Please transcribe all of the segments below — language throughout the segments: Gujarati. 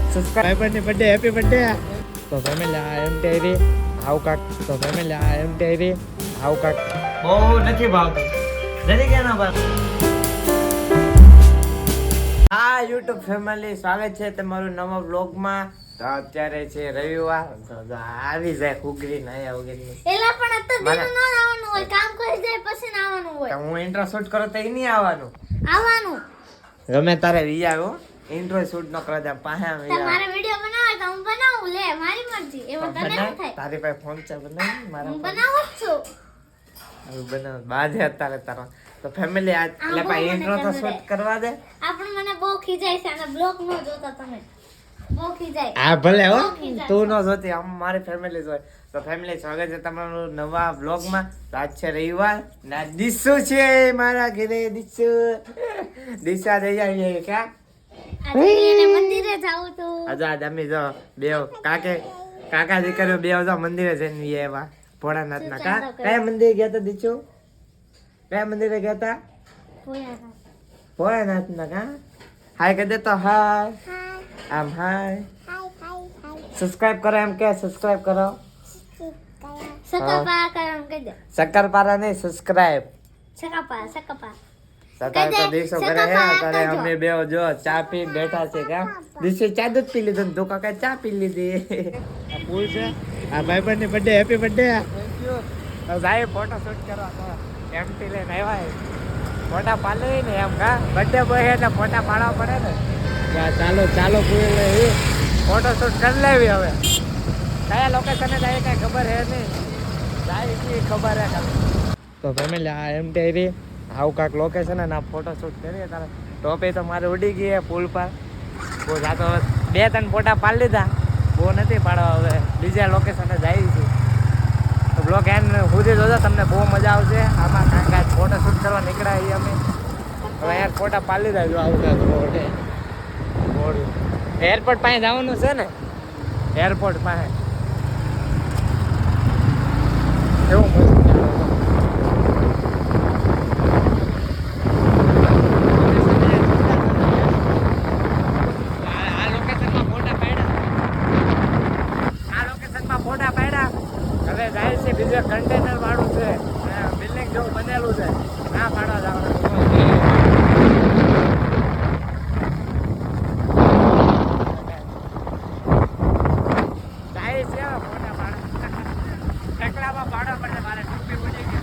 સબસ્ક્રાઇબર ની બર્થડે હેપી બર્થડે તો ફેમિલી આ એમ ટેરી આવ કાક તો ફેમિલી આ એમ ટેરી આવ કાક બહુ નથી ભાવતું જરી કે ના ભાવ હા YouTube ફેમિલી સ્વાગત છે તમારું નવા વ્લોગમાં તો અત્યારે છે રવિવાર તો આવી જાય કુકરી ના આયા વગરની એલા પણ અત્યારે દિન ન આવવાનું હોય કામ કરી જાય પછી ના આવવાનું હોય હું ઇન્ટ્રો શૂટ કરો તો નહીં આવવાનું આવવાનું ગમે તારે વી આવ્યો ઇન્ટ્રો શૂટ ન કરે પાસે તમારે વિડિયો બનાવે તો હું બનાવું લે મારી મરજી એમાં તને શું થાય તારી પાસે ફોન છે બનાવ મારા હું બનાવું જ છું હું બનાવ બાજે અત્યારે તારો તો ફેમિલી આ એટલે ભાઈ ઇન્ટ્રો તો શૂટ કરવા દે આપણ મને બહુ ખીજાય છે અને બ્લોગ નો જોતા તમે બહુ ખીજાય આ ભલે હો તું નો જોતી આમ મારી ફેમિલી જોય તો ફેમિલી સ્વાગત છે તમારું નવા વ્લોગમાં તો આજ છે રવિવાર ના દિશુ છે મારા ઘરે દિશુ દિશા જઈ આવી ક્યાં આજે મંદિરે જાઉં તો આજ અમે જો બેવ કાકા દીકરીઓ બેવ જો મંદિરે જઈને એવા ભોળાનાથ ના કયા મંદિરે ગયા તા દીચુ કયા મંદિરે ગયા તા ભોળાનાથ ના કા હાય કહી દે તો હાય આમ હાય સબસ્ક્રાઇબ કરો એમ કે સબસ્ક્રાઇબ કરો સકપા કરમ કહી દે શક્કરપારા નહીં સબસ્ક્રાઇબ સકપા સતાર તો દિવસો કરે હે કરે અમે બે જો ચા પી બેઠા છે કા દિવસે ચા દૂધ પી લીધું તું કાકા ચા પી લીધી આ ફૂલ છે આ ભાઈબંધ ની birthday happy birthday thank you તો જાય ફોટો શૂટ કરવા તો એમટી લઈને આવ્યા ફોટા પાડે ને એમ કા બર્થડે બોય એટલે ફોટા પાડવા પડે ને ચાલો ફૂલ ફોટો શૂટ કરી લેવી હવે કયા લોકેશને જાય કઈ ખબર હે નહીં જાય કી ખબર હે તો ફેમિલી આ એમ ટેરી આવું કાંક લોકેશન ના ફોટો શૂટ કરીએ તારે ટોપે તો મારે ઉડી ગઈ પુલ પર બહુ જાતો 2-3 ફોટા પાડી લીધા બહુ નથી પાડવા હવે બીજા લોકેશને જાય છે તો બ્લોગ એન્ડ સુધી જોજો તમને બહુ મજા આવશે આમાં કાંઈક કાંઈક ફોટો શૂટ કરવા નીકળ્યા છીએ અમે હવે યાર ફોટા પાડી લીધા જો આવું કાંઈક રોડ એરપોર્ટ પાસે જવાનું છે ને એરપોર્ટ પાસે એવું મસ્ત બીજે કન્ટેનર વાળું છે બિલ્ડિંગ જેવું બનેલું છે ના પાડવા જવાનું જાય છે મોટા પાડા ટેકલામાં પાડવા પડે મારે ટૂંકી ઉડી ગઈ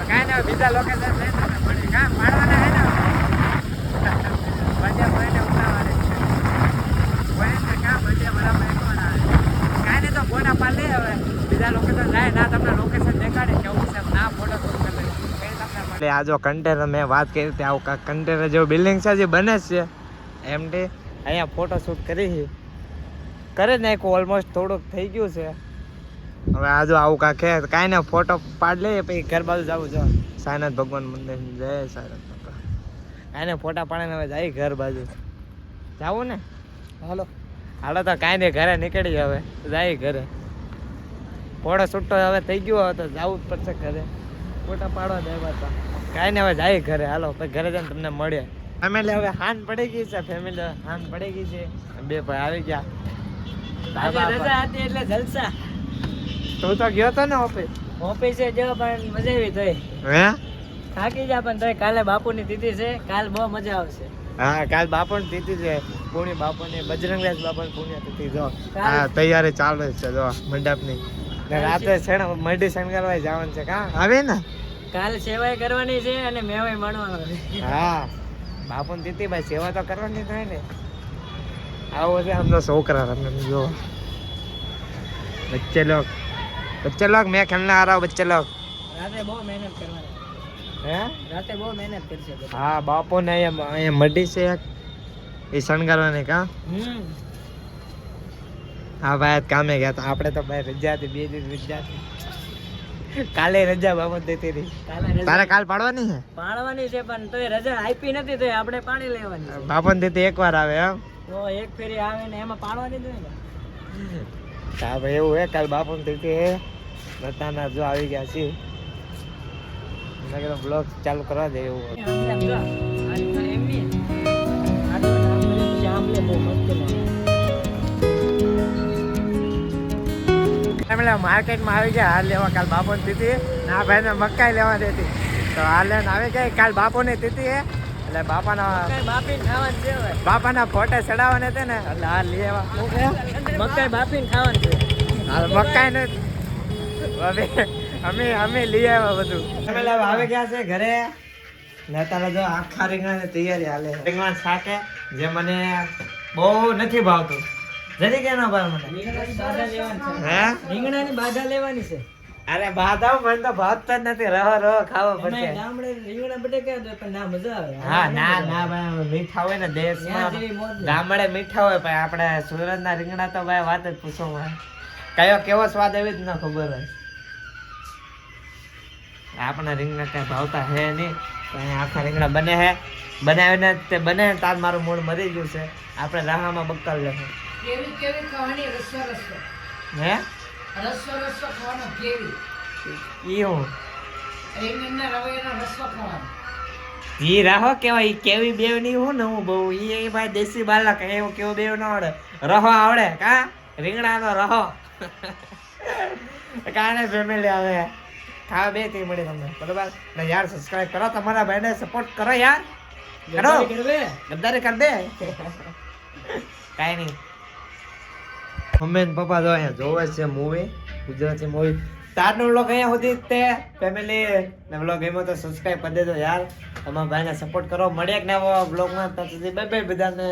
કાંઈ ને બીજા લોકેશન લઈ તમે પડી કાં પાડવાના હે ને બધે ભાઈને ઉતારવાની ભાઈને કાં બધે બરાબર તો ફોટા પાડ લે હવે બીજા લોકેશન જાય ના તમને લોકેશન દેખાડે કેવું છે ના ફોટો શૂટ કરી એટલે આ જો કન્ટેનર મેં વાત કરી હતી આવું કાંક કન્ટેનર જેવું બિલ્ડિંગ છે જે બને જ છે એમથી અહીંયા ફોટો શૂટ કરી કરે જ નાખ્યું ઓલમોસ્ટ થોડુંક થઈ ગયું છે હવે આ જો આવું કાંક છે કાંઈ ને ફોટો પાડ લઈએ પછી ઘર બાજુ જવું છે સાઈનાથ ભગવાન મંદિર જય સાઈનાથ ભગવાન કાંઈ ને ફોટા પાડીને હવે જાય ઘર બાજુ જવું ને હાલો તો કાંઈ નહીં ઘરે નીકળી હવે જાય ઘરે ફોટો છૂટો હવે થઈ ગયો હવે તો જવું જ પડશે ઘરે ફોટા પાડવા દેવા હતા કાંઈ નહીં હવે જાય ઘરે હાલો પછી ઘરે જઈને તમને મળીએ ફેમિલી હવે હાન પડી ગઈ છે ફેમિલી હાન પડી ગઈ છે બે ભાઈ આવી ગયા રજા હતી એટલે જલસા તું તો ગયો તો ને ઓફિસે જો પણ મજા આવી થઈ હે થાકી જા પણ તોય કાલે બાપુની તિથિ છે કાલ બહુ મજા આવશે હા કાલ બાપુની તિથિ છે પુણ્ય બાપુની બજરંગરાજ બાપુની પુણ્ય તિથિ જો હા તૈયારી ચાલે છે જો મંડપની રાતે મઢી શણગારવા જવાનું છે કા આવે ને કાલ સેવાય કરવાની છે અને મેવાય મળવાનો છે હા બાપુની તિથિ ભાઈ સેવા તો કરવાની થાય ને આવો છે આમનો છોકરા તમને જો બચ્ચે લોગ મેં ખેલના આ રહા બચ્ચે લોગ રાતે બહુ મહેનત કરવાની હે રાતે બહુ મહેનત કરશે હા બાપુ ને અહીંયા મઢી છે એ શણગારવાની કા હા ભાઈ કામે ગયા તો આપણે તો ભાઈ રજા હતી 2 દિવસ રજા હતી કાલે રજા બાબત દેતી હતી તારે કાલ પાડવાની છે પણ તોય રજા આપી નથી તો આપણે પાણી લેવાની બાપન દેતી એકવાર આવે એમ તો એક ફેરી આવે ને એમાં પાડવાની જોઈએ ને હા ભાઈ એવું હે કાલ બાપન દેતી હે બતાના જો આવી ગયા છે બ્લોગ ચાલુ કરવા દે એવું ફેમિલી માર્કેટમાં આવી ગયા હાલ લેવા. કાલ બાપોની તિથિ ના ભાઈને મકાઈ લેવા દેતી તો હાલ લઈને આવી ગયા. કાલ બાપોની તિથિ હે એટલે બાપાના ફોટો ચડાવવાને છે ને એટલે હાલ લેવા મકાઈ બાફીને ખાવાનું છે. હાલ મકાઈ ને અમે લઈ આવ્યા બધું. ફેમિલી આવી ગયા છે ઘરે ને તારે જો આખા રીંગણાની તૈયારી હાલે. રીંગણા શાકે જે મને બહુ નથી ભાવતું. જરી કે ના ભાવે મને. હે રીંગણાની બાધા લેવાની છે. અરે બાદામ મને તો ભાવતા જ નથી. રહો ખાવો પડશે. ગામડે રીંગણા બટેકા તો પણ ના મજા આવે. હા ના ભાઈ મીઠા હોય ને દેશમાં ગામડે મીઠા હોય પણ આપણે સુરતના રીંગણા તો ભાઈ વાત જ પૂછો ભાઈ. કયો કેવો સ્વાદ એવી જ ના ખબર હોય. આપણા રીંગણા કઈ ભાવતા હે નહીં. આખા રીંગણા બને હે બનાવીને તે બને તાર મારું મૂળ મરી ગયું છે. આપણે રાહામાં બક્કલ લેવું. કેવી ખાવાની રસ્સો હે રસ્સો ખાવાનો કેવી ઈ હું રીંગણના રવૈયાનો રસ્સો ખાવાનો. ઈ રાહો કેવાય. ઈ કેવી બેવ ની હું ને હું બહુ ઈ ભાઈ દેશી બાલક એવું કેવું બેવ ન આવડે. રહો આવડે કા રીંગણાનો રહો કાને ફેમિલી આવે ખાવા બે કઈ મળે તમને બરોબર ને યાર. સબસ્ક્રાઇબ કરો તમારા ભાઈને સપોર્ટ કરો યાર. કરો ગદ્દારી કર દે કાઈ નહીં. મમ્મી ને પપ્પા જો અહીંયા જોવે છે મૂવી ગુજરાતી મૂવી. તારનો વ્લોગ અહીંયા સુધી તે ફેમિલી ને વ્લોગ ગમ્યો તો સબસ્ક્રાઇબ કરી દેજો યાર. તમારા ભાઈને સપોર્ટ કરો. મળીએ એક નવો વ્લોગમાં. ત્યાં સુધી બાય બાય બધાને.